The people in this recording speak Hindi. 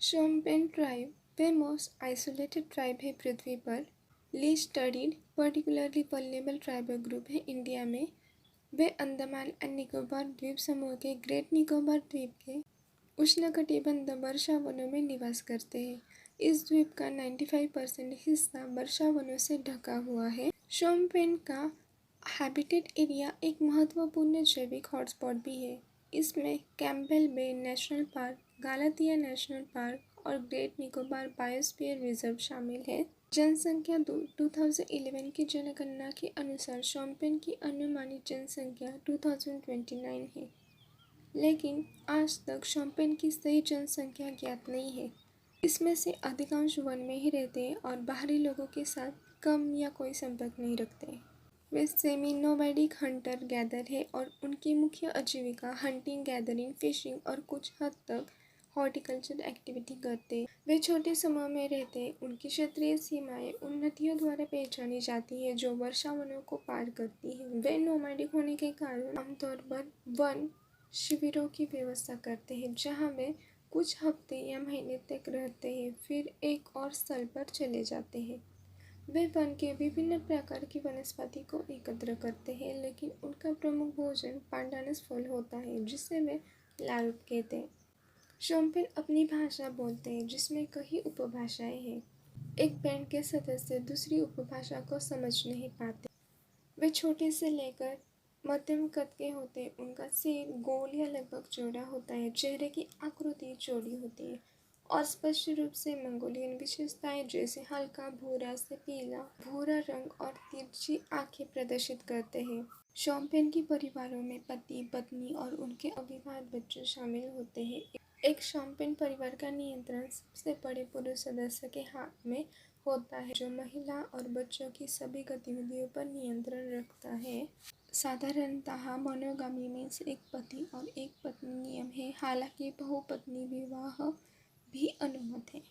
शोम्पेन ट्राइब वे मोस्ट आइसोलेटेड ट्राइब है पृथ्वी पर। Least studied particularly vulnerable tribal group है इंडिया में। वे अंडमान एंड निकोबार द्वीप समूह के ग्रेट निकोबार द्वीप के उष्णकटिबंध वर्षा वनों में निवास करते हैं। इस द्वीप का 95% हिस्सा वर्षा वनों से ढका हुआ है। शोम्पेन का हैबिटेट एरिया एक महत्वपूर्ण जैविक हॉटस्पॉट भी है। इसमें कैम्पबेल बे नेशनल पार्क, गालाथिया नेशनल पार्क और ग्रेट निकोबार बायोस्फीयर रिजर्व शामिल है। जनसंख्या 2011 की जनगणना के अनुसार शोम्पेन की अनुमानित जनसंख्या 2029 है, लेकिन आज तक शोम्पेन की सही जनसंख्या ज्ञात नहीं है। इसमें से अधिकांश वन में ही रहते हैं और बाहरी लोगों के साथ कम या कोई संपर्क नहीं रखते। वे सेमी नोमैडिक हंटर गैदर है और उनकी मुख्य आजीविका हंटिंग, गैदरिंग, फिशिंग और कुछ हद तक हॉर्टिकल्चर एक्टिविटी करते हैं। वे छोटे समूह में रहते हैं। उनकी क्षेत्रीय सीमाएं उन नदियों द्वारा पहचानी जाती है जो वर्षा वनों को पार करती है। वे नोमैडिक होने के कारण आमतौर पर वन शिविरों की व्यवस्था करते हैं, जहां वे कुछ हफ्ते या महीने तक रहते हैं, फिर एक और स्थल पर चले जाते हैं। वे वन के विभिन्न प्रकार की वनस्पति को एकत्र करते हैं, लेकिन उनका प्रमुख भोजन पांडानस फल होता है, जिसे वे लारुप कहते हैं। शोम्पेन अपनी भाषा बोलते हैं, जिसमें कई उपभाषाएं हैं। एक बैंड के सदस्य दूसरी उपभाषा को समझ नहीं पाते। वे छोटे से लेकर मध्यम कद के होते हैं। उनका सिर गोल या लगभग चौड़ा होता है। चेहरे की आकृति चौड़ी होती है और स्पष्ट रूप से मंगोलियन विशेषताएं जैसे हल्का भूरा से पीला भूरा रंग और तिरछी आंखें प्रदर्शित करते हैं। शोम्पेन की परिवारों में पति, पत्नी और उनके अविवाहित बच्चे शामिल होते हैं। एक शोम्पेन परिवार का नियंत्रण सबसे बड़े पुरुष सदस्य के हाथ में होता है, जो महिला और बच्चों की सभी गतिविधियों पर नियंत्रण रखता है। साधारणतः मोनोगामी में एक पति और एक पत्नी नियम है, हालांकि बहुपत्नी विवाह भी अनुमत है।